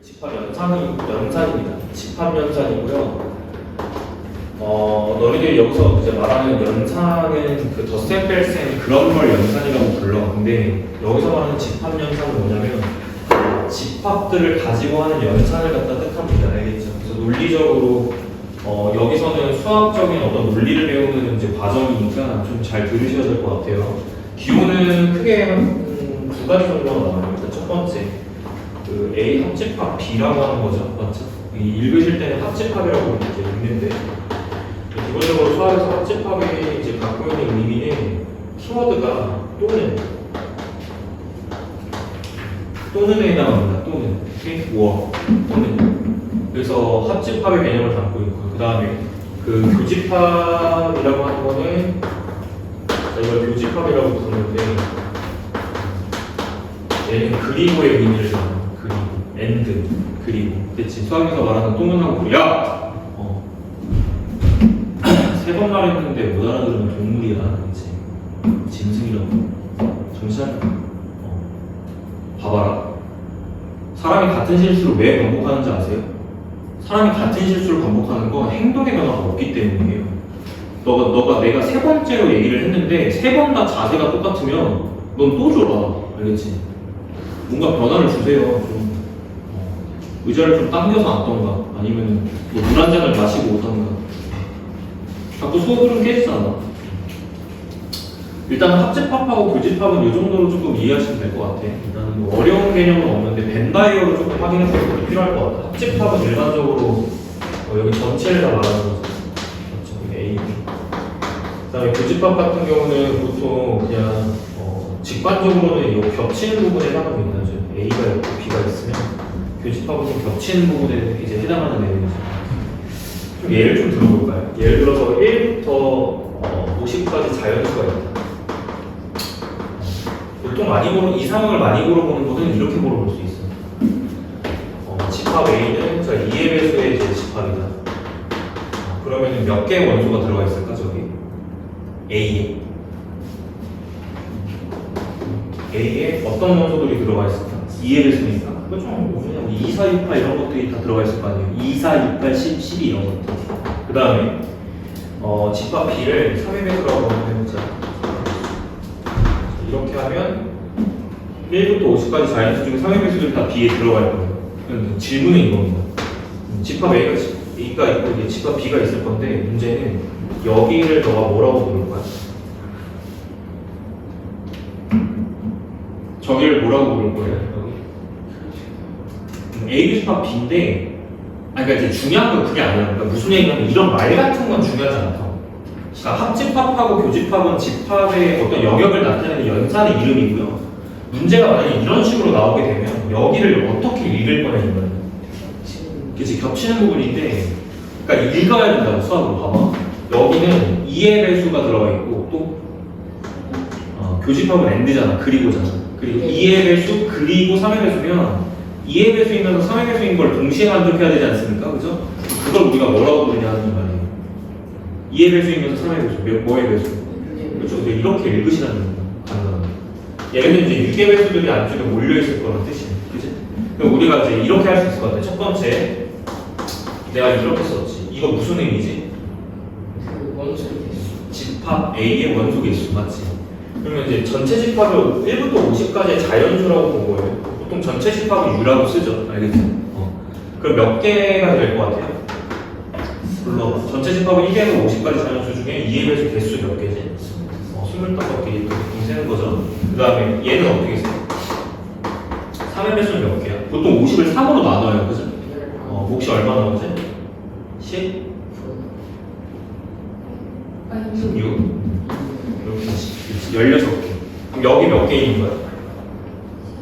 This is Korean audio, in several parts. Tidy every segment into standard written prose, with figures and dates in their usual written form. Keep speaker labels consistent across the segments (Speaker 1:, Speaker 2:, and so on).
Speaker 1: 집합 연산입니다. 집합 연산이고요. 너희들이 여기서 이제 말하는 연산은 그 덧셈 뺄셈 그런 걸 연산이라고 불러. 근데 여기서 말하는 집합 연산은 뭐냐면 집합들을 가지고 하는 연산을 갖다 뜻합니다. 알겠죠? 그래서 논리적으로 여기서는 수학적인 어떤 논리를 배우는 이제 과정이니까 좀 잘 들으셔야 될 것 같아요. 기호는 크게 한 두 가지 정도가 나와요. 일단 첫 번째, 그 A 합집합 B라고 하는 거죠. 맞죠? 읽으실 때는 합집합이라고 이제 읽는데 기본적으로 수학에서 합집합이 이제 갖고 있는 의미는 키워드가 또는에 해당합니다. 또는, 또는. 그래서 합집합의 개념을 담고 있고, 그 다음에 그 교집합이라고 하는 거는 이걸 교집합이라고 부르는데 얘는 그리고의 의미를 담아요. 그리고, and, 그리고. 그치? 수학에서 말하는 또는하고 야! 세 번 말했는데 못 알아들으면 동물이야. 그치? 짐승이라고. 정신 봐봐라. 사람이 같은 실수를 왜 반복하는지 아세요? 사람이 같은 실수를 반복하는 건 행동의 변화가 없기 때문이에요. 너가 내가 세 번째로 얘기를 했는데 세 번 다 자세가 똑같으면 넌 또 줘라. 알겠지? 뭔가 변화를 주세요. 좀 의자를 좀 당겨서 앉던가 아니면 뭐 물 한 잔을 마시고 오던가. 자꾸 수업은 깨지잖아. 일단 합집합하고 교집합은 이 정도로 조금 이해하시면 될 것 같아. 일단 뭐 어려운 개념은 없는데 벤다이어로 조금 확인해 주는 게 필요할 것 같아. 합집합은 일반적으로 여기 전체를 다 말하는 거죠. 그렇죠. A. 그다음에 교집합 같은 경우는 보통 그냥 직관적으로는 이 겹치는 부분에 해당합니다. A가 있고 B가 있으면 교집합은 좀 겹치는 부분에 이제 해당하는 내용이죠. 좀 예를 좀 들어볼까요? 예를 들어서 1부터 50까지 자연수가 있다. 보통 이 상황을 많이 물어보는 거는 이렇게 물어볼 수 있어요. 집합 A는 자 2의 배수의 이제 집합이다. 그러면은 몇 개의 원소가 들어가 있을까 저기? A에 어떤 원소들이 들어가 있을까? 2의 배수니까. 그거 좀 그냥 2, 4, 6, 8 이런 것들이 다 들어가 있을 거 아니에요? 2, 4, 6, 8, 10, 12 이런 것들. 그 다음에 집합 B를 3의 배수라고 해보자. 이렇게 하면 1부터 50까지 자연수 중에 3의 배수들이 다 B에 들어갈 거예요. 질문인 겁니다. 집합 A가 있고 이제 집합 B가 있을 건데 문제는 여기를 너가 뭐라고 부를 거야? 저기를 뭐라고 부를 거예요? 여기 A 집합 B인데 그러니까 이제 중요한 건 그게 아니라 그러니까 무슨 얘기냐면 이런 말 같은 건 중요하지 않다. 그러니까 합집합하고 교집합은 집합의 어떤 영역을 나타내는 연산의 이름이고요. 문제가 만약에 이런 식으로 나오게 되면 여기를 어떻게 읽을 거냐는 거예요. 그치? 겹치는 부분인데 그러니까 읽어야 된다고 수학으로 봐봐. 여기는 2의 배수가 들어가 있고 또 교집합은 and잖아. 그리고잖아. 그리고 2의 배수 그리고 3의 배수면 2의 배수이면서 3의 배수인 걸 동시에 만족해야 되지 않습니까? 그죠? 그걸 우리가 뭐라고 부르냐 하는 말이에요. 2의 배수이면서 3의 배수, 뭐의 배수? 그렇죠. 근데 이렇게 읽으시라는 겁니다. 가능합니다. 얘는 이제 6의 배수들이 안쪽에 몰려있을 거라는 뜻이에요. 그치? 그럼 우리가 이제 이렇게 할 수 있을 것 같아. 첫 번째, 내가 이렇게 썼지. 이거 무슨 의미지?
Speaker 2: 그 원소 개수.
Speaker 1: 집합 A의 원소 개수, 맞지? 그러면 이제 전체 집합을 1부터 50까지의 자연수라고 본 거예요. 보통 전체 집합을 U라고 쓰죠. 알겠죠? 그럼 몇 개가 될 것 같아요? 물론 전체 집합은 1에서 50까지 자연수 중에 2의 배수 개수 몇 개지? 25개 이렇게 세는 거죠. 그 다음에 얘는 어떻게 써? 3의 배수는 몇 개야? 보통 50을 3으로 나눠요. 그죠? 몫이 얼마 나오지? 10? 16? 이렇게 16개. 그럼 여기 몇 개 있는 거야?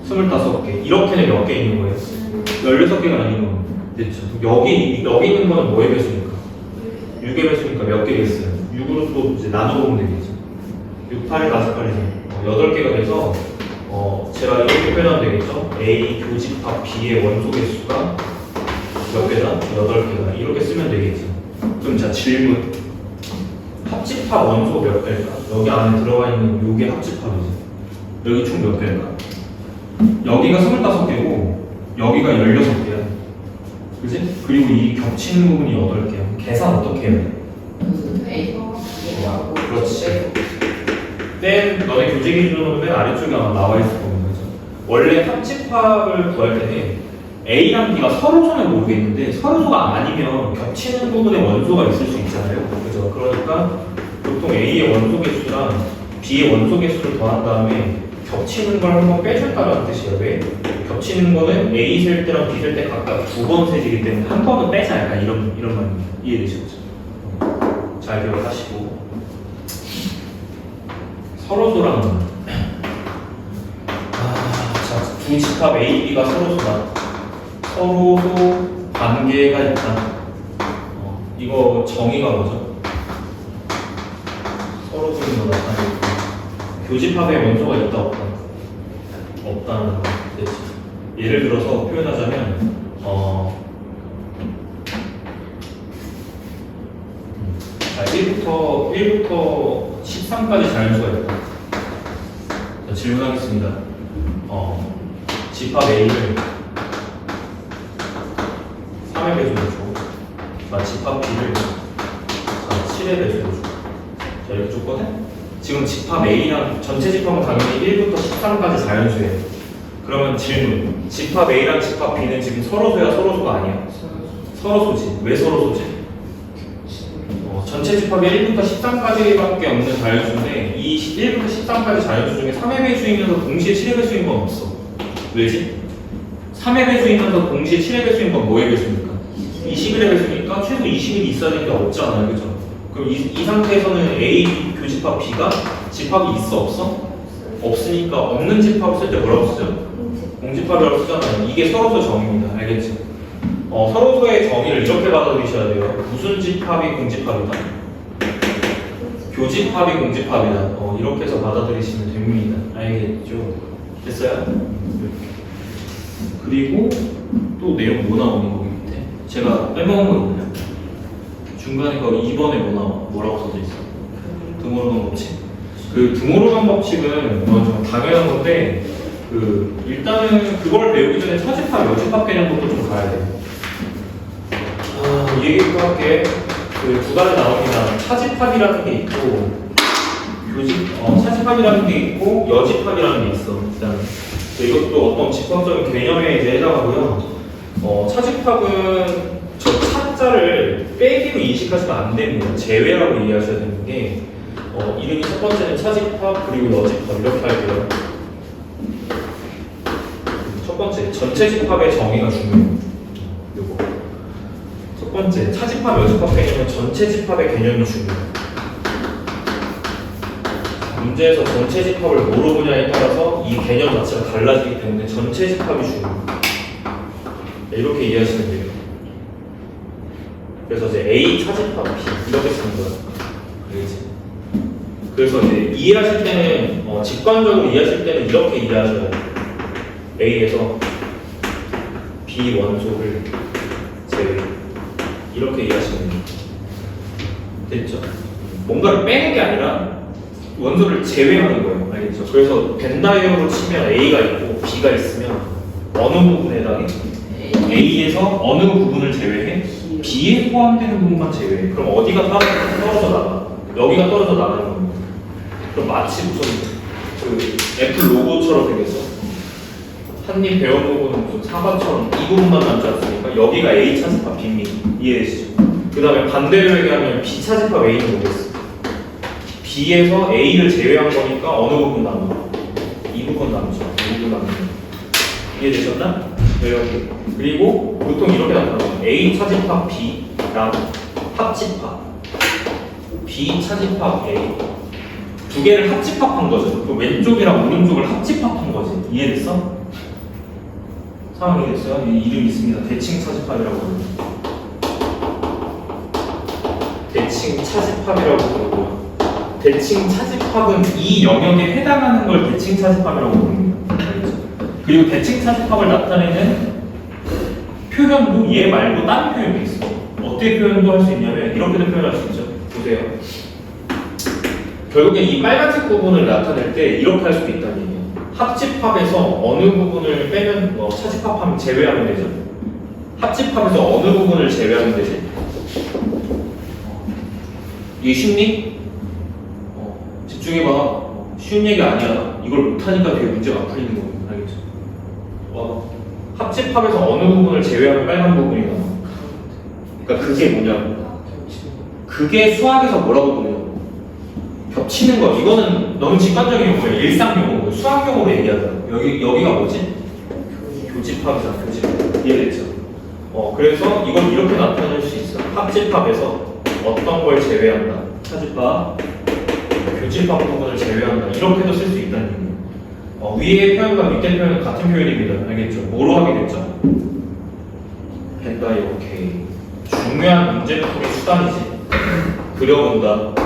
Speaker 1: 25개. 이렇게는 몇 개 있는 거예요? 16개가 아닌 겁니다. 됐죠? 여기 있는 거는 뭐의 배수니까? 6의 배수니까 몇 개겠어요? 6으로 또 이제 나눠보면 되겠죠. 6, 8에 5, 8이죠. 8개가 돼서 제가 이렇게 표현하면 되겠죠? A 교집합 B의 원소 개수가 몇 개다? 8개다. 이렇게 쓰면 되겠죠. 그럼 자 질문. 합집합 원소 몇 개일까? 여기 안에 들어가 있는 요게 합집합이지. 여기 총 몇 개일까? 여기가 25개고 여기가 16개야. 그지? 그리고 이 겹치는 부분이 8개야. 계산 어떻게 해요?
Speaker 2: 그 A하고
Speaker 1: 그렇지. 땐 너네 교재 기준으로 맨 아래쪽에 아마 나와 있을 겁니다. 그죠? 원래 합집합을 구할 때는 A랑 B가 서로서는 모르겠는데 서로소가 아니면 겹치는 부분에 원소가 있을 수 있잖아요. 그죠? 그러니까 보통 A의 원소 개수랑 B의 원소 개수를 더한 다음에 겹치는 걸 한번 빼줄까라는 뜻이에요. 왜? 겹치는 거는 A 셀 때랑 B 셀 때 각각 2번 세지기 때문에 한 번은 빼자. 약간 이런 말입니다. 이해되시죠? 잘 기억하시고 서로소랑 자, 두 집합 A, B가 서로소다. 서로소 관계가 있다. 이거 정의가 뭐죠? 서로소는 나타내고 교집합에 원소가 있다 없다? 없다는 뜻이지. 예를 들어서 표현하자면 자, 1부터 13까지 자연수가 있다. 자, 질문하겠습니다. 집합 A를 3의 배수로 줘. 자, 집합 B를 7의 배수로 줘. 자, 이렇게 줬거든? 지금 집합 A랑 전체 집합은 당연히 1부터 13까지 자연수예요. 그러면 질문. 집합 A랑 집합 B는 지금 서로소야, 서로소가 아니야? 서로소지. 왜 서로소지? 전체 집합이 1부터 13까지밖에 없는 자연수인데 이 1부터 13까지 자연수 중에 3의 배수이면서 동시에 7의 배수인 건 없어. 왜지? 3의 배수이면서 동시에 7의 배수인 건 뭐의 배수입니까? 21의 배수니까 최소 20일이 있어야 되는 게 없잖아요. 그죠? 그럼 이 상태에서는 A 교집합 B가 집합이 있어 없어? 없으니까 없는 집합을 쓸 때 뭐라고 쓰죠? 공집합이라고 쓰잖아요. 이게 서로소 정의입니다. 알겠죠? 서로소의 정의를 이렇게 받아들이셔야 돼요. 무슨 집합이 공집합이다? 교집합이 공집합이다. 이렇게 해서 받아들이시면 됩니다. 알겠죠? 됐어요? 그리고 또 내용 뭐 나오는 거기 밑에? 제가 빼먹은 거 있나요? 중간에 거 2번에 뭐 나와? 뭐라고 써져 있어? 드모르간 법칙. 그 드모르간 법칙은 좀 당연한 건데 일단은 그걸 배우기 전에 차집합, 여집합 개념부터 좀 가야 돼요. 이 얘기부터 할게. 두 가지 나옵니다. 차집합이라는 게 있고, 차집합이라는 게 있고, 여집합이라는 게 있어. 일단 이것도 어떤 집합적인 개념에 이제 해당하고요. 차집합은 저 차자를 빼기로 인식하시면 안 됩니다. 제외라고 이해하셔야 되는 게, 이름이 첫 번째는 차집합 그리고 여집합 이렇게 할게요. 첫 번째 전체 집합의 정의가 중요해요. 요거. 첫 번째, 차집합, 여집합 개념은 전체 집합의 개념이 중요해요. 문제에서 전체 집합을 뭐로 보냐에 따라서 이 개념 자체가 달라지기 때문에 전체 집합이 중요해요. 이렇게 이해하시면 돼요. 그래서 이제 A 차집합 B 이렇게 쓰는 거예요. 알겠지? 그래서 이제 이해하실 때는 직관적으로 이해하실 때는 이렇게 이해하셔야 돼요. A에서 B 원소를 제외. 이렇게 이해하시면 됩니다. 됐죠? 뭔가를 빼는 게 아니라 원소를 제외하는 거예요. 알겠죠? 그래서 벤다이어로 치면 A가 있고 B가 있으면 어느 부분에 해당해? A에서 어느 부분을 제외해? B에 포함되는 부분만 제외해. 그럼 어디가 떨어져 나가? 여기가 떨어져 나가는 겁니다. 그럼 마치 무슨 애플 로고처럼 생겼어. 한입 배운 부분은 무슨 사과처럼 이 부분만 남지 않습니까? 여기가 A 차집합 B입니다. 이해되시죠? 그 다음에 반대로 얘기하면 B 차집합 A는 뭐겠어? B에서 A를 제외한 거니까 어느 부분 남아? 이 부분 남죠. 이 부분 남죠. 이해되셨나? 이렇게. 그리고 보통 이렇게 나타나요. A 차집합 B랑 합집합 B 차집합 A 두 개를 합집합한 거죠. 그 왼쪽이랑 오른쪽을 합집합한 거지. 이해됐어? 상황이 됐어요? 이 이름이 있습니다. 대칭 차집합이라고 합니다. 대칭 차집합이라고 부르고요. 대칭 차집합은 이 영역에 해당하는 걸 대칭 차집합이라고 부릅니다. 알겠죠? 그리고 대칭 차집합을 나타내는 표현도 얘 말고 다른 표현도 있어. 어떻게 표현도 할 수 있냐면 이렇게도 표현할 수 있죠. 보세요. 결국에 이 빨간색 부분을 나타낼 때 이렇게 할 수도 있다는 얘기예요. 합집합에서 어느 부분을 빼면 차집합하면 제외하면 되죠. 합집합에서 어느 부분을 제외하면 되지? 이게 쉽니? 집중해봐. 쉬운 얘기 아니야. 이걸 못하니까 되게 문제가 안 풀리는 거야. 알겠죠? 합집합에서 어느 부분을 제외하면 빨간 부분이 나와. 그러니까 그게 뭐냐고. 그게 수학에서 뭐라고 부르냐고. 겹치는 거. 이거는 너무 직관적인 용어예요. 일상 용어고 수학 용어로 얘기하잖아. 여기가 뭐지? 교집합이잖아. 교집합. 이해됐죠? 그래서 이걸 이렇게 나타낼 수 있어. 합집합에서 어떤 걸 제외한다. 차집합, 교집합 부분을 제외한다. 이렇게도 쓸 수 있다는 얘기예요. 위의 표현과 밑에 표현은 같은 표현입니다. 알겠죠? 뭐로 하게 됐죠? 펜다 이렇게 중요한 문제풀이 수단이지. 그려본다.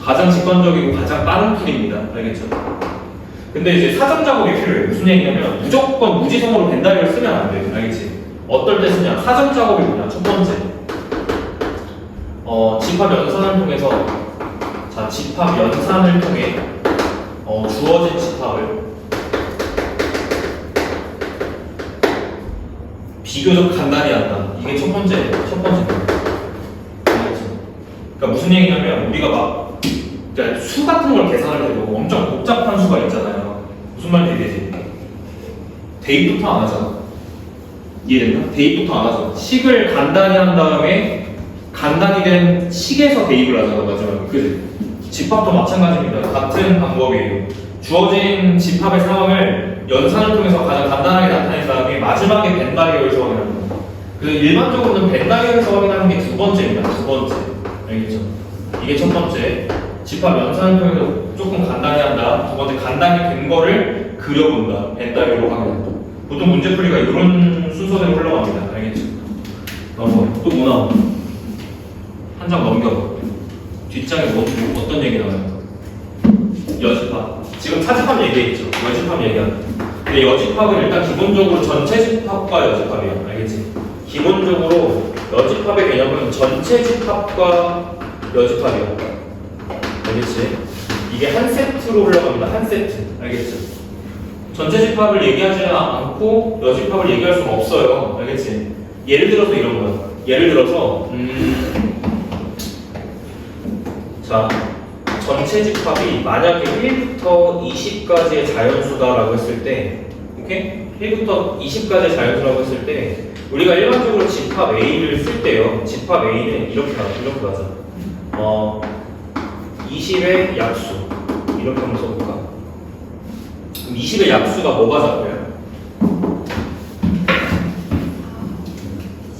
Speaker 1: 가장 직관적이고 가장 빠른 풀이입니다. 알겠죠? 근데 이제 사전 작업이 필요해요. 무슨 얘기냐면 무조건 무지성으로 벤다이어를 쓰면 안 돼요. 알겠지? 어떨 때 쓰냐? 사전 작업이 뭐냐? 첫 번째. 집합 연산을 통해서 자, 집합 연산을 통해 주어진 집합을 비교적 간단히 한다. 이게 첫 번째예요. 그러니까 무슨 얘기냐면 우리가 막 그러니까 수 같은 걸 계산을 해도 엄청 복잡한 수가 있잖아요. 무슨 말인지 이해되지? 대입부터 안 하잖아. 이해됐나? 대입부터 안 하잖아. 식을 간단히 한 다음에 간단히 된 식에서 대입을 하잖아. 마지막에. 그지? 집합도 마찬가지입니다. 같은 방법이에요. 주어진 집합의 상황을 연산을 통해서 가장 간단하게 나타낸 다음에 마지막에 벤다이어에서 확인하는 겁니다. 그래서 일반적으로는 벤다이어에서 확인하는 게 두 번째입니다. 두 번째. 알겠죠? 이게 첫 번째. 집합 연산을 통해서 조금 간단히 한다. 두 번째, 간단히 된 거를 그려본다. 벤다이어로 확인한다. 보통 문제풀이가 이런 순서대로 흘러갑니다. 알겠죠? 넘어. 또 뭐 나와? 한 장 넘겨봐. 뒷장에 어떤 얘기 나와요? 여집합. 지금 차집합 얘기했죠. 여집합 얘기한다. 근데 여집합은 일단 기본적으로 전체 집합과 여집합이야. 알겠지? 기본적으로 여집합의 개념은 전체 집합과 여집합이야. 알겠지? 이게 한 세트로 흘러갑니다. 한 세트. 알겠죠? 전체 집합을 얘기하지 않고 여집합을 얘기할 수는 없어요. 알겠지? 예를 들어서 이런 거야. 예를 들어서 자, 전체 집합이 만약에 1부터 20까지의 자연수다라고 했을 때, 오케이? 1부터 20까지의 자연수라고 했을 때, 우리가 일반적으로 집합 A를 쓸 때요. 집합 A는 이렇게 가자. 20의 약수. 이렇게 한번 써볼까? 그럼 20의 약수가 뭐가 잡혀요?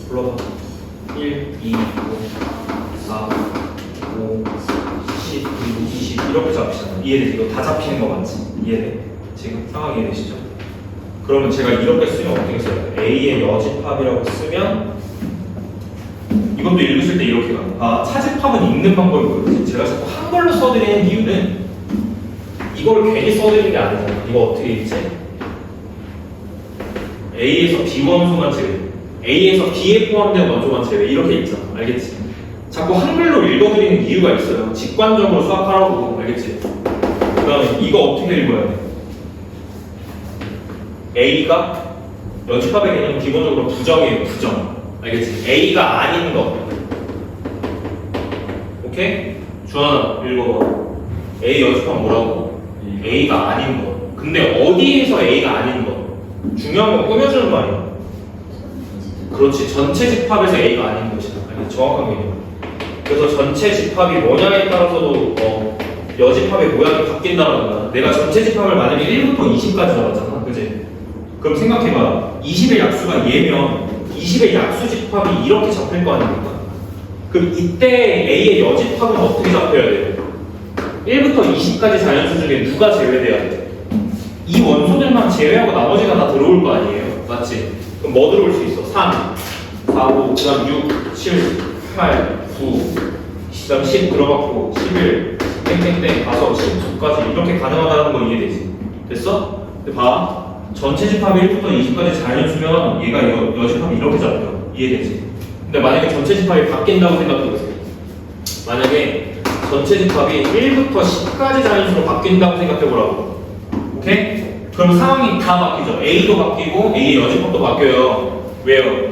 Speaker 1: 불러봐. 1, 2, 5, 4, 5, 10, 20 이렇게 잡히잖아. 이해돼? 이거 다 잡히는 거 맞지? 이해돼? 지금 상황 이해되시죠? 그러면 제가 이렇게 쓰면 어떻게 써요? A의 여집합이라고 쓰면 이것도 읽으실 때 이렇게 가. 차집합은 읽는 방법이 뭐예요? 제가 자꾸 한글로 써드리는 이유는 이걸 괜히 써드리는 게 아니잖아. 이거 어떻게 읽지? A에서 B 원소만 제외, A에서 B에 포함된 원소만 제외 이렇게 읽잖아. 알겠지? 자꾸 한글로 읽어드리는 이유가 있어요. 직관적으로 수학하라고. 알겠지? 그 다음에 이거 어떻게 읽어야 돼? A가 여집합의 개념은 기본적으로 부정이에요. 부정. 알겠지? A가 아닌 거. 오케이? 주환아 읽어봐. A 여집합 뭐라고? A가 아닌 거. 근데 어디에서 A가 아닌 거? 중요한 건 꾸며주는 말이야. 그렇지. 전체 집합에서 A가 아닌 것이다. 알겠지? 정확한 개념. 그래서 전체 집합이 뭐냐에 따라서도 여집합의 모양이 바뀐다는 거야. 내가 전체 집합을 만약에 1부터 20까지 잡았잖아. 그지? 그럼 생각해봐. 20의 약수가 얘면 20의 약수 집합이 이렇게 잡힐 거 아닙니까? 그럼 이때 A의 여집합은 어떻게 잡혀야 돼요? 1부터 20까지 자연수 중에 누가 제외돼야 돼? 이 원소들만 제외하고 나머지가 다 들어올 거 아니에요? 맞지? 그럼 뭐 들어올 수 있어? 3, 4, 5, 그 다음 6, 7, 8, 9, 그 다음 10 들어갔고 11, 땡땡땡, 5, 12까지 이렇게 가능하다는 거 이해되지? 됐어? 근데 봐. 전체 집합이 1부터 20까지 자연수면 얘가 여집합이 이렇게 잡혀. 이해되지? 근데 만약에 전체 집합이 바뀐다고 생각해보세요. 만약에 전체 집합이 1부터 10까지 자연수로 바뀐다고 생각해보라고. 오케이? 그럼 상황이 다 바뀌죠. A도 바뀌고 A의 여집합도 바뀌어요. 왜요?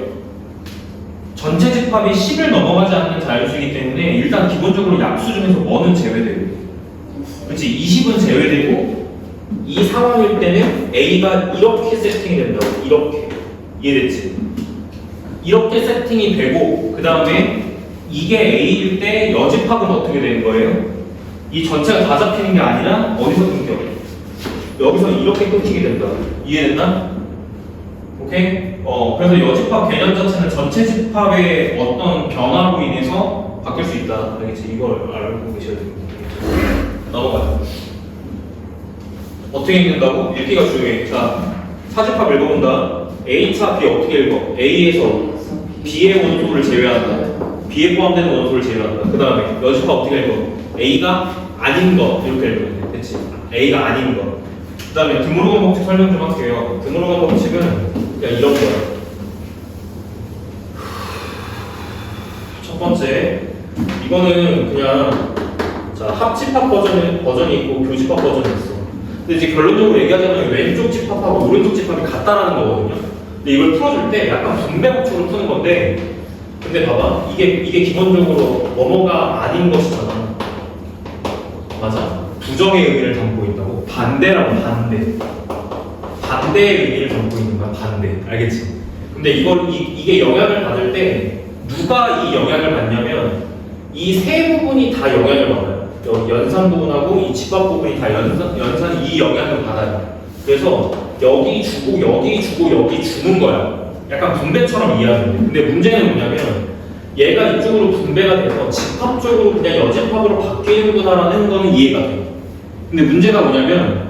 Speaker 1: 전체 집합이 10을 넘어가지 않는 자연수이기 때문에 일단 기본적으로 약수 중에서 뭐는 제외돼요. 그렇지? 20은 제외되고 이 상황일 때는 A가 이렇게 세팅이 된다고. 이렇게. 이해됐지? 이렇게 세팅이 되고 그 다음에 이게 A일 때 여집합은 어떻게 되는 거예요? 이 전체가 다 잡히는 게 아니라 어디서 끊겨? 여기서 이렇게 끊기게 된다. 이해됐나? 오케이? 그래서 여집합 개념 자체는 전체 집합의 어떤 변화로 인해서 바뀔 수 있다. 알겠지? 이걸 알고 계셔야 됩니다. 넘어가요. 어떻게 읽는다고? 읽기가 중요해. 자, 사집합 읽어본다. A차 B 어떻게 읽어? A에서 B의 원소를 제외한다. B에 포함되는 원소를 제외한다. 그 다음에 여집합 어떻게 읽어? A가 아닌 거 이렇게 읽으면 돼. 됐지? A가 아닌 거. 그 다음에 드모르건 법칙 설명 좀 할게요. 드모르건 법칙은 그냥 이런 거야. 첫 번째, 이거는 그냥 자 합집합 버전이 있고 교집합 버전이 있어. 근데 이제 결론적으로 얘기하자면 왼쪽 집합하고 오른쪽 집합이 같다라는 거거든요. 근데 이걸 풀어줄 때 약간 분배 법칙으로 푸는 건데, 근데 봐봐, 이게 기본적으로 뭐뭐가 아닌 것이잖아. 맞아? 부정의 의미를 담고 있다고. 반대라고. 반대의 의미를 담고 있는 거야. 반대. 알겠지? 근데 이게 영향을 받을 때 누가 이 영향을 받냐면 이 세 부분이 다 영향을 받아요. 여기 연산 부분하고 이 집합 부분이 다 연산 이 영향을 받아요. 그래서 여기 주고 여기 주고 여기 주는 거야. 약간 분배처럼 이해하면 돼. 근데 문제는 뭐냐면 얘가 이쪽으로 분배가 돼서 집합적으로 그냥 여집합으로 바뀌는구나라는 거는 이해가 돼. 근데 문제가 뭐냐면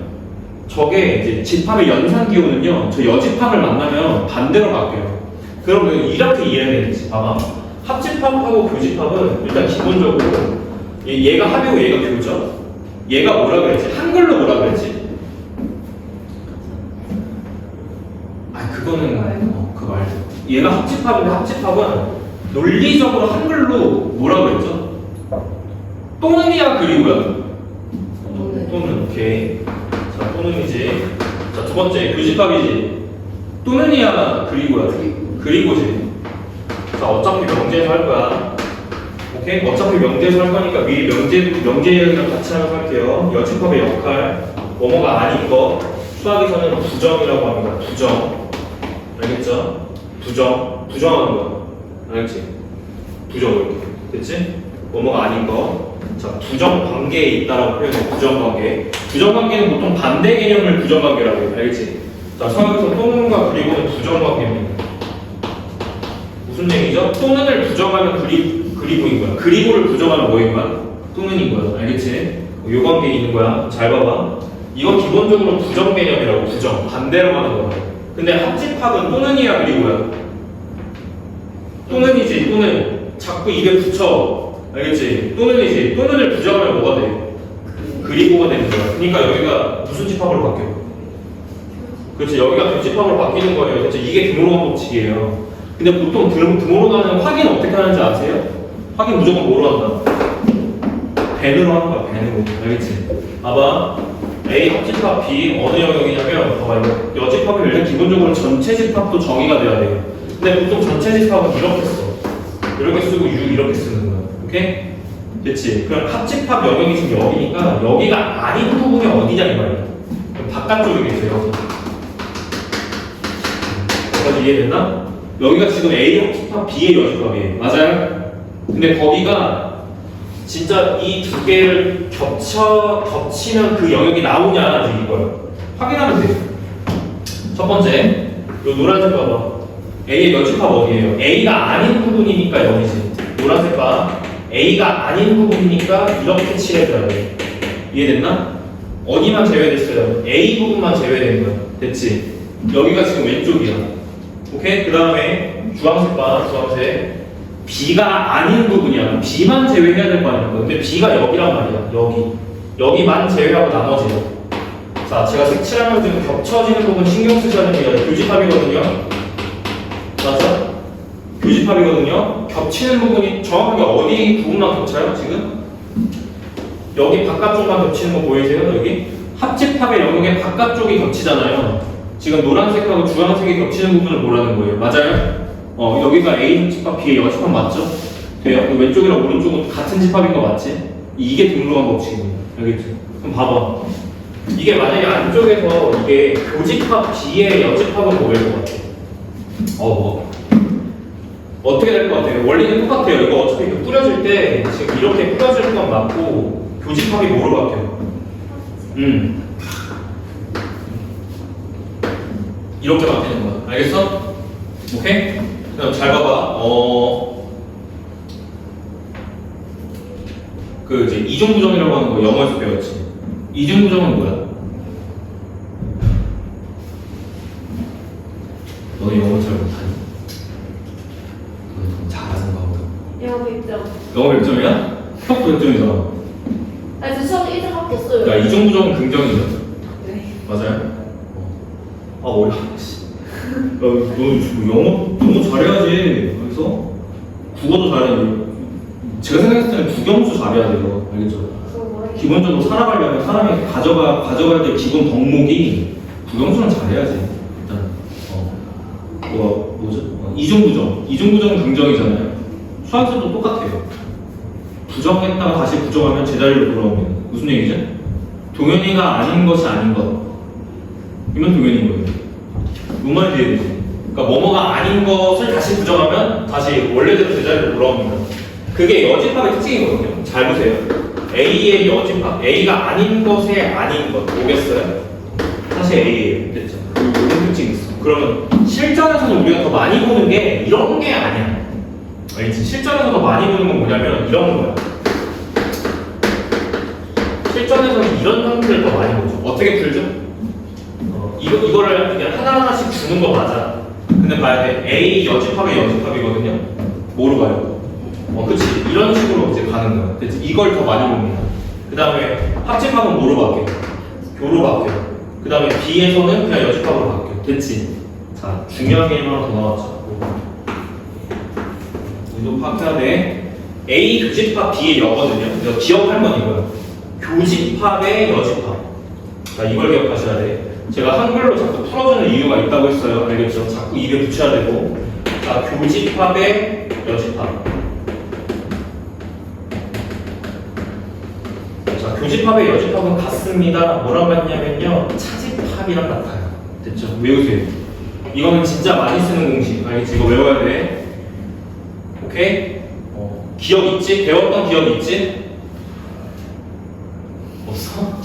Speaker 1: 저게 이제 집합의 연산 기호는요, 저 여집합을 만나면 반대로 바뀌어요. 그러면 이렇게 이해해야 되겠지. 봐봐. 합집합하고 교집합은 일단 기본적으로 얘가 합이고 얘가 교죠. 얘가 뭐라 그랬지? 한글로 뭐라 그랬지? 그거는 그거 알죠. 얘가 합집합인데 합집합은 논리적으로 한글로 뭐라 그랬죠? 또는이야 그리고야. 또는. 오케이. 자, 또는이지. 자, 두 번째 교집합이지. 또는이야 그리고야. 그리고지. 자, 어차피 명제에서 할 거야. 오케이? 어차피 명제에서 할 거니까 미리 명제랑 같이 하면서 할게요. 여집합의 역할, 뭐뭐가 아닌 거, 수학에서는 부정이라고 합니다. 부정. 알겠죠? 부정하는 거. 알겠지? 부정 이렇게. 됐지? 뭐뭐가 아닌 거. 자, 부정 관계에 있다라고 표현해. 부정 관계. 부정 관계는 보통 반대 개념을 부정 관계라고 해요. 알겠지? 자, 수학에서 또는과 그리고는 부정 관계입니다. 무슨 얘기죠? 또는을 부정하면 그리고인 거야. 그리고를 부정하면 뭐인 거야? 또는인 거야. 알겠지? 요 관계에 있는 거야. 잘 봐봐. 이거 기본적으로 부정 개념이라고. 부정. 반대로 하는 거야. 근데 합집합은 또는이야 그리고야. 또는이지. 또는. 자꾸 입에 붙여. 알겠지? 또는이지. 또는을 부정하면 뭐가 돼? 그리고가 되는 거야. 그러니까 여기가 무슨 집합으로 바뀌어? 그렇지. 여기가 교집합으로 바뀌는 거예요. 그렇죠? 이게 드모르건 법칙이에요. 근데 보통 드모르건은 확인 어떻게 하는지 아세요? 확인 무조건 뭐로 한다? 벤으로 하는 거야. 벤으로. 알겠지? 봐봐. A 합집합 B 어느 영역이냐면 봐봐 이거 여집합은 일단 기본적으로 전체 집합도 정의가 돼야 돼요. 근데 보통 전체 집합은 이렇게 써. 이렇게 쓰고 U 이렇게 쓰는 거야. 오케이? 됐지? 그럼 합집합 영역이 지금 여기니까 여기가 아닌 부분이 어디냐 이 말이야. 그럼 바깥쪽이겠죠. 여기까지 이해됐나? 여기가 지금 A 합집합 B의 여집합이에요. 맞아요? 근데 거기가 진짜 이 두 개를 겹치면 그 영역이 나오냐 안 하지 이걸 확인하면 돼. 첫 번째, 요 노란색 봐봐. A의 여집합 어디예요? A가 아닌 부분이니까 여기지. 노란색 봐. A가 아닌 부분이니까 이렇게 칠해줘야 돼. 이해됐나? 어디만 제외됐어요? A 부분만 제외된 거야. 됐지? 여기가 지금 왼쪽이야. 오케이? 그 다음에 주황색 봐. 주황색. B가 아닌 부분이야. B만 제외해야 될 거 아닙니까? 근데 B가 여기란 말이야. 여기만 제외하고 나머지는. 자, 제가 색칠하면 지금 겹쳐지는 부분 신경 쓰셔야 됩니다. 교집합이거든요. 맞아? 교집합이거든요. 겹치는 부분이 정확하게 어디 부분만 겹쳐요? 지금? 여기 바깥쪽만 겹치는 거 보이세요? 여기? 합집합의 영역의 바깥쪽이 겹치잖아요. 지금 노란색하고 주황색이 겹치는 부분을 뭐라는 거예요? 맞아요? 여기가 A 집합, B의 여집합 맞죠? 돼요? 왼쪽이랑 오른쪽은 같은 집합인 거 맞지? 이게 등록한 법칙이에요. 알겠지? 그럼 봐봐. 이게 만약에 안쪽에서 이게 교집합 B의 여집합은 뭐일 것 같아? 뭐 어떻게 될 것 같아요? 원리는 똑같아요. 이거 어차피 이렇게 뿌려질 때 지금 이렇게 뿌려지는 건 맞고 교집합이 뭐로 바뀌어요? 이렇게 바뀌는 거야. 알겠어? 오케이? 그럼 잘 봐봐. 그 이제 이중부정이라고 하는 거 영어에서 배웠지. 이중부정은 뭐야? 너는 영어 잘 못하니? 너는 잘하는 거 보다.
Speaker 2: 영어 100점.
Speaker 1: 영어 100점이야? 수학 100점이잖아.
Speaker 2: 아, 저 수학 1등 합격했어요.
Speaker 1: 야, 이중부정은 긍정이죠?
Speaker 2: 네.
Speaker 1: 맞아요? 어려워. 너 영어 잘해야지. 그래서 국어도 잘해야지. 제가 생각했을 때는 국영수 잘해야 돼요. 알겠죠? 기본적으로 살아가려면 사람이 가져가야 될 기본 덕목이 국영수는 잘해야지. 일단 뭐죠? 이중부정은 긍정이잖아요. 수학에서도 똑같아요. 부정했다가 다시 부정하면 제자리로 돌아옵니다. 무슨 얘기죠? 동현이가 아닌 것이 아닌 것. 이면 동현인 거예요. 뭔 말인지 이해되지? 그러니까 뭐뭐가 아닌 것을 다시 부정하면 다시 원래대로 제자리로 돌아옵니다. 그게 여집합의 특징이거든요. 잘 보세요. A의 여집합, A가 아닌 것의 아닌 것 뭐겠어요? 사실 A예요. 됐죠? 이런 특징이 있어. 그러면 실전에서는 우리가 더 많이 보는 게 이런 게 아니야. 알겠지? 실전에서 더 많이 보는 건 뭐냐면 이런 거야. 실전에서는 이런 형태를 더 많이 보죠. 어떻게 풀죠? 이거를 그냥 하나하나씩 주는 거 맞아. 근데 봐야 돼. A 여집합의 여집합이거든요. 뭐로 가요? 그치. 이런 식으로 이제 가는 거야. 그치. 이걸 더 많이 봅니다. 그 다음에 합집합은 뭐로 바뀌어? 교로 바뀌어. 그 다음에 B에서는 그냥 여집합으로 바뀌어. 됐지? 자, 중요한 게 하나 더 나왔죠. 우리도 파악해야 돼. A 교집합 B의 여거든요. 그래서 기억할 건 이거예요. 교집합의 여집합. 자, 이걸 기억하셔야 돼. 제가 한글로 자꾸 풀어주는 이유가 있다고 했어요. 알겠죠? 자꾸 입에 붙여야 되고. 자, 교집합의 여집합. 자, 교집합의 여집합은 같습니다. 뭐랑 같냐면요. 차집합이랑 같아요. 됐죠? 외우세요. 이거는 진짜 많이 쓰는 공식. 알겠지? 이거 외워야 돼. 오케이? 기억 있지? 배웠던 기억 있지? 없어?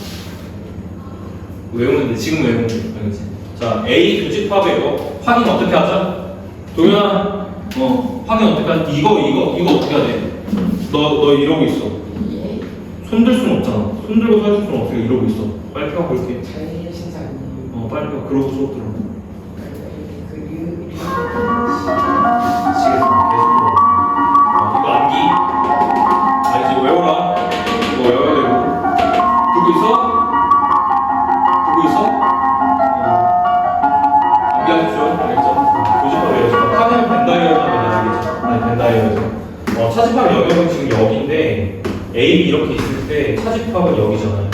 Speaker 1: 외우면 돼. 지금 외우면 돼. 알겠지? 자, A 교집합의 이거 확인 어떻게 하자? 동현아, 확인 어떻게 하자? 이거 어떻게 해야 돼? 너 이러고 있어.
Speaker 2: 예.
Speaker 1: 손 들 수는 없잖아. 손 들고 서 있을 수는 없어. 이러고 있어. 빨리 펴 볼게.
Speaker 2: 자연의 신사님.
Speaker 1: 빨리 펴. 그러고 수업 들어.
Speaker 2: 그
Speaker 1: 지금 계속 들어. 이거 암기. 알겠지? 이거 외워라. 이거 외워야 되고. 듣고 있어? 암기하십시오. 알겠죠? 교집합 외워서 화면 벤다이어를 하면 되겠죠? 아니, 벤다이어에서. 차집합 영역은 지금 여기인데 A, B 이렇게 있을 때 차집합은 여기잖아요.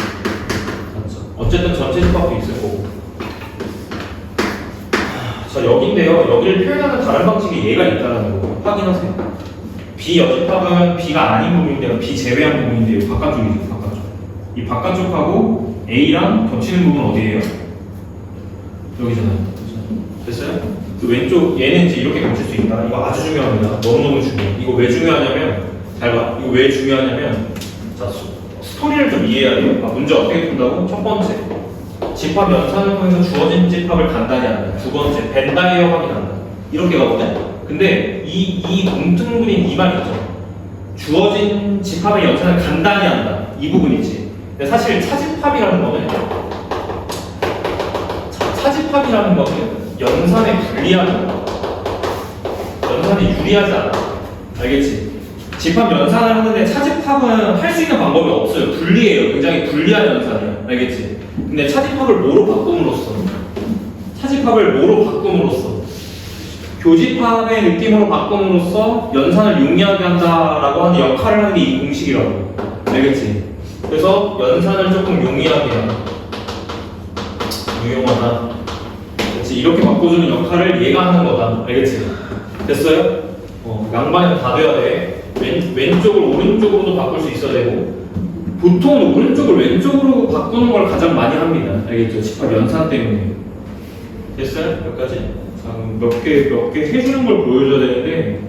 Speaker 1: 맞죠? 어쨌든 전체 집합도 있을 거고. 자, 여기인데요. 여기를 표현하는 다른 방식이 얘가 있다는 거 확인하세요. B 여집합은 B가 아닌 부분인데요. B 제외한 부분인데요. 바깥쪽이죠. 바깥쪽. 이 바깥쪽하고 A랑 겹치는 부분 어디예요? 여기잖아요. 됐어요? 그 왼쪽 얘는 이제 이렇게 겹칠 수 있다. 이거 아주 중요합니다. 너무너무 중요해. 이거 왜 중요하냐면 잘 봐. 이거 왜 중요하냐면 자, 스토리를 좀 이해해야 돼요. 문제 어떻게 푼다고? 첫 번째, 집합 연산을 통해서 주어진 집합을 간단히 한다. 두 번째, 벤다이어 확인한다. 이렇게 가거든. 근데 이 뭉뚱그린 이 말 있죠. 주어진 집합의 연산을 간단히 한다. 이 부분이지. 근데 사실 차집합이라는 거는 차집합이라는 거는 연산에 불리하는 거. 연산에 유리하지 않아. 알겠지? 집합 연산을 하는데 차집합은 할 수 있는 방법이 없어요. 불리해요. 굉장히 불리한 연산이에요. 알겠지? 근데 차집합을 뭐로 바꿈으로써? 차집합을 뭐로 바꿈으로써? 교집합의 느낌으로 바꿈으로써 연산을 용이하게 한다라고 하는 역할을 하는 게 이 공식이라고. 알겠지? 그래서 연산을 조금 용이하게 한다. 무용하다. 그렇지. 이렇게 바꿔주는 역할을 얘가 하는 거다. 알겠지? 됐어요? 양반은 다 돼야 돼. 왼쪽을 오른쪽으로도 바꿀 수 있어야 되고, 보통 오른쪽을 왼쪽으로 바꾸는 걸 가장 많이 합니다. 알겠죠? 집합 연산 때문에. 됐어요? 여기까지? 자, 그럼 몇 개 해주는 걸 보여줘야 되는데,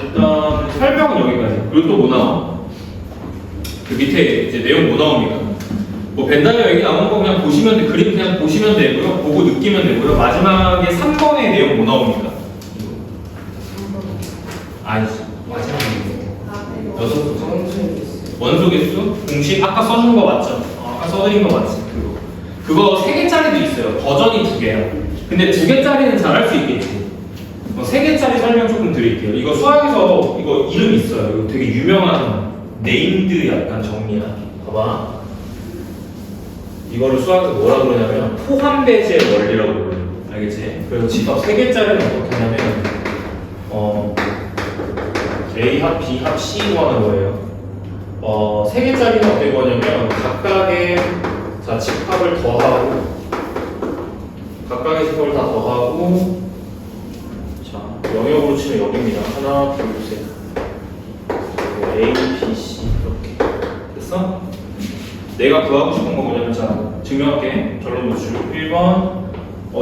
Speaker 1: 일단 설명은 여기까지. 그리고 또 뭐 나와? 그 밑에 이제 내용 뭐 나옵니까? 뭐 벤다이어 얘기 나오는 거 그냥 보시면 돼. 그림 그냥 보시면 되고요. 보고 느끼면 되고요. 마지막에 3번의 내용 뭐 나옵니까? 아니지. 마지막에 6번. 원소 개수? 공식 아까 써준 거 맞죠? 아까 써드린 거 맞지? 그거 3개짜리도 있어요. 버전이 2개야. 근데 2개짜리는 잘 할 수 있겠지. 3개짜리 설명 조금 드릴게요. 이거 수학에서 이거 이름 있어요. 이거 되게 유명한 네임드 약간 정리야. 봐봐. 이거를 수학에서 뭐라 그러냐면 포함배제 원리라고 그래요. 알겠지? 그래서 집합 3개짜리는 어떻게 하냐면 A 합, B 합, C 구하는 거예요. 3개짜리는 어떻게 구하냐면 각각의 집합을 더하고 각각의 집합을 다 더하고 영역으로 치면 여기입니다. 하나, 둘, 셋. A, B, C 이렇게 됐어? 내가 구하고 싶은 거 뭐냐면 증명할게. 결론 노출 1번.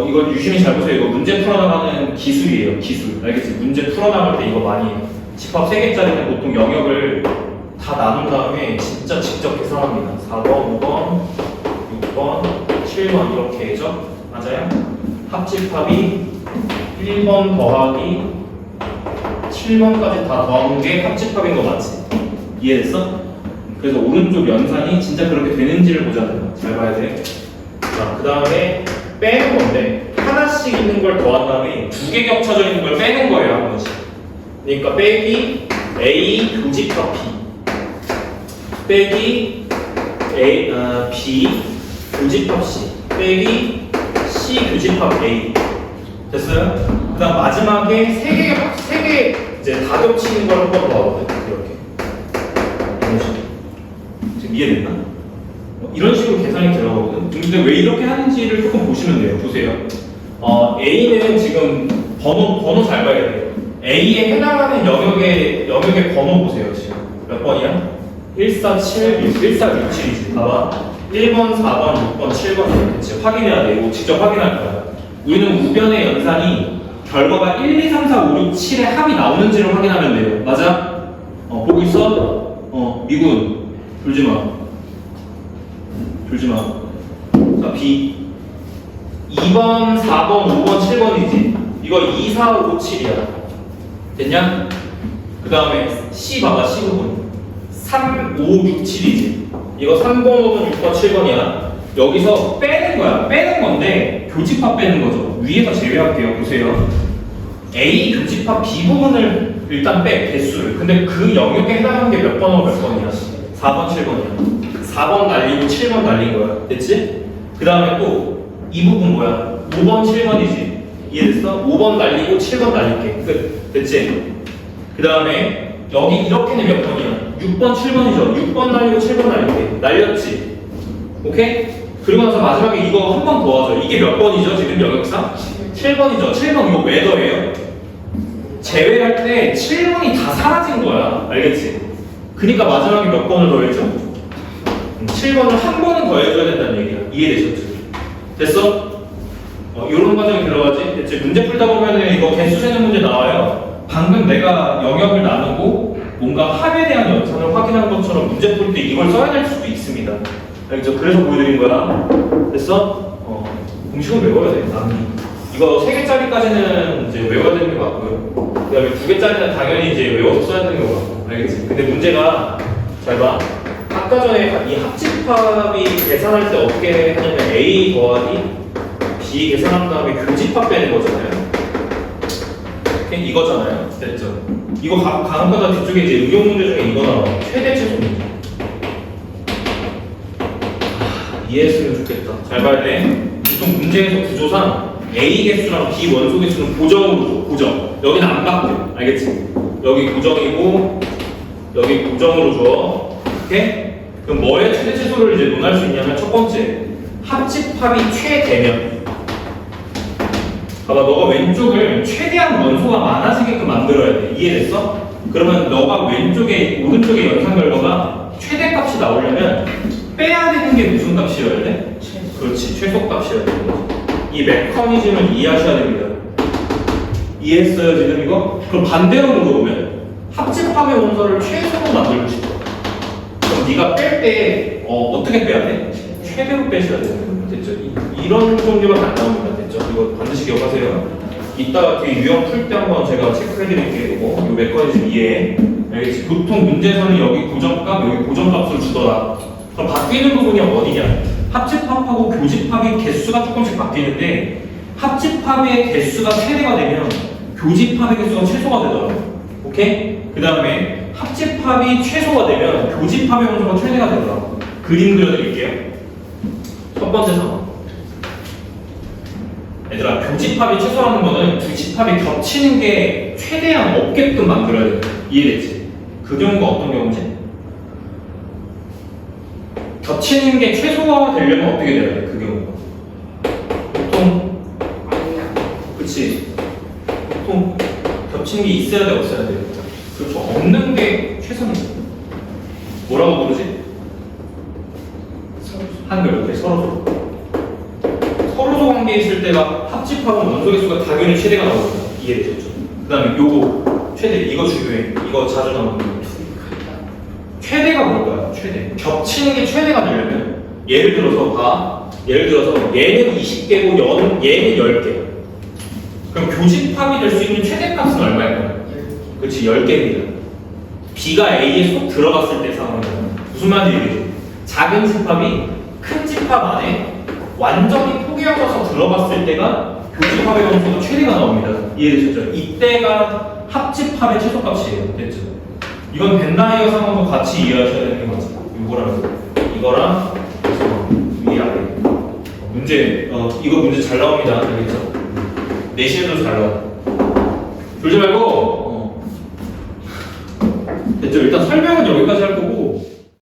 Speaker 1: 이거 유심히 잘 보세요. 이거 문제 풀어나가는 기술이에요. 기술. 알겠지? 문제 풀어나갈 때 이거 많이 해요. 집합 3개짜리는 보통 영역을 다 나눈 다음에 진짜 직접 계산합니다. 4번, 5번, 6번, 7번 이렇게 해죠. 맞아요? 합집합이 1번 더하기 7번까지 다 더한 게 합집합인 거 맞지? 이해됐어? 그래서 오른쪽 연산이 진짜 그렇게 되는지를 보자고요. 잘 봐야 돼. 자, 그 다음에 빼는 건데 하나씩 있는 걸 더한 다음에 2개 겹쳐져 있는 걸 빼는 거예요. 한 번씩. 그러니까 빼기 A 교집합 B 빼기 B 교집합 C 빼기 C 교집합 A. 됐어요? 그 다음 마지막에 3개 이제 다 겹치는 걸 한 번 더 하거든. 이렇게 이런 식으로. 지금 이해됐나? 이런 식으로 계산이 들어가거든. 근데 왜 이렇게 하는지를 조금 보시면 돼요. 보세요. A는 지금 번호 잘 봐야 돼요. A에 해당하는 영역의 번호 보세요. 지금 몇 번이야? 1467이지. 봐봐. 1번, 4번, 6번, 7번 이렇게 확인해야 돼. 이거 직접 확인할 거야. 우리는 우변의 연산이 결과가 1, 2, 3, 4, 5, 6, 7의 합이 나오는지를 확인하면 돼요. 맞아? 보고 있어? 미군. 졸지 마. 졸지 마. 자, B. 2번, 4번, 5번, 7번이지. 이거 2, 4, 5, 7이야. 됐냐? 그 다음에 C 봐봐, C 부분. 3, 5, 6, 7이지. 이거 3번, 5번, 6번, 7번이야. 여기서 빼는 거야. 빼는 건데 교집합 빼는 거죠. 위에서 제외할게요. 보세요. A 교집합 B 부분을 일단 빼, 개수를. 근데 그 영역에 해당하는 게 몇 번하고 몇 번이야? 4번, 7번이야. 4번 날리고 7번 날린 거야. 됐지? 그 다음에 또 이 부분 뭐야? 5번, 7번이지. 이해됐어? 5번 날리고 7번 날릴게. 끝. 됐지? 그 다음에 여기 이렇게는 몇 번이야? 6번, 7번이죠. 6번 날리고 7번 날릴게. 날렸지? 오케이? 그리고 나서 마지막에 이거 한 번 더 하죠. 이게 몇 번이죠? 지금 영역상? 7번이죠. 7번 이거 왜 더해요? 제외할 때 7번이 다 사라진 거야. 알겠지? 그러니까 마지막에 몇 번을 더해줘? 7번을 한 번은 더해줘야 된다는 얘기야. 이해되셨죠? 됐어? 이런 과정이 들어가지? 됐지? 문제 풀다 보면은 이거 개수 세는 문제 나와요. 방금 내가 영역을 나누고 뭔가 합에 대한 연산을 확인한 것처럼 문제 풀 때 이걸 써야 될 수도 있습니다. 알겠죠? 그래서 보여드린 거야. 됐어? 공식은 외워야 돼. 이거 3개짜리까지는 이제 외워야 되는 게 맞고요. 그 다음에 2개짜리는 당연히 이제 외워서 써야 되는 거 같고. 알겠지? 근데 문제가, 잘 봐. 아까 전에 이 합집합이 계산할 때 어떻게 하냐면 A 더하기 B 계산한 다음에 교집합 빼는 거잖아요. 이거잖아요. 됐죠? 이거 간혹가다 뒤쪽에 이제 응용 문제 중에 이거 나와. 최대 최소 문제. 이해했으면 좋겠다. 잘 봐야 돼. 보통 문제에서 구조상 A 개수랑 B 원소 개수는 고정으로 줘. 고정. 여기는 안 바뀌어. 알겠지? 여기 고정이고 여기 고정으로 줘. 오케이? 그럼 뭐의 최대 최소를 이제 논할 수 있냐면 첫 번째 합집합이 최대면 봐봐, 너가 왼쪽을 최대한 원소가 많아지게끔 만들어야 돼. 이해됐어? 그러면 너가 왼쪽에, 오른쪽의 연산 결과가 최대값이 나오려면 빼야 되는 게 무슨 값이어야 돼? 그렇지, 최소값이어야 되는 거지. 이 메커니즘을 이해하셔야 됩니다. 이해했어요, 지금 이거? 그럼 반대로 물어보면 합집합의 원소를 최소로 만들고 싶어. 그럼 네가 뺄 때 어떻게 빼야 돼? 최대로 빼셔야 돼. 됐죠? 이런 종류가 안 나옵니다. 됐죠? 이거 반드시 기억하세요. 이따가 뒤에 유형 풀 때 한번 제가 체크해 드릴게요. 이거 메커니즘 이해. 알겠지? 보통 문제에서는 여기 고정값, 여기 고정값을 주더라. 그럼 바뀌는 부분이 어디냐? 합집합하고 교집합의 개수가 조금씩 바뀌는데 합집합의 개수가 최대가 되면 교집합의 개수가 최소가 되더라고. 오케이? 그 다음에 합집합이 최소가 되면 교집합의 원소가 최대가 되더라고. 그림 그려드릴게요. 첫 번째 상황. 얘들아, 교집합이 최소라는 거는 두 집합이 겹치는 게 최대한 없게끔 만들어야 돼. 이해됐지? 그 경우가 어떤 경우지? 겹치는 게 최소화가 되려면 어떻게 돼야 돼? 그 경우가 보통 그치? 보통 겹치는 게 있어야 돼, 없어야 돼? 그렇죠. 없는 게 최선이죠. 뭐라고 부르지? 한글 이렇게 서로소. 서로소 관계에 있을 때가 합집합은 원소 개수가 당연히 최대가 나오거든요. 이해되셨죠? 그 다음에 요거 최대, 이거 중요해. 이거 자주 나오는 거. 최대가 뭘까요? 최대. 겹치는 게 최대가 되려면 예를 들어서 얘는 20개고 얘는 10개. 그럼 교집합이 될 수 있는 최대값은 얼마일까요? 그렇지, 10개입니다. B가 A에 쏙 들어갔을 때 상황이에요. 무슨 말인지 이해되죠? 작은 집합이 큰 집합 안에 완전히 포개어져서 들어갔을 때가 교집합의 원소가 최대가 나옵니다. 이해되셨죠? 이때가 합집합의 최소값이에요. 됐죠? 이건 벤다이어 상황도 같이 이해하셔야 되는 게 맞아요. 이거랑 위아래 문제, 이거 문제 잘 나옵니다. 알겠죠? 내실도 잘 나와. 졸지 말고 됐죠? 일단 설명은 여기까지 할 거고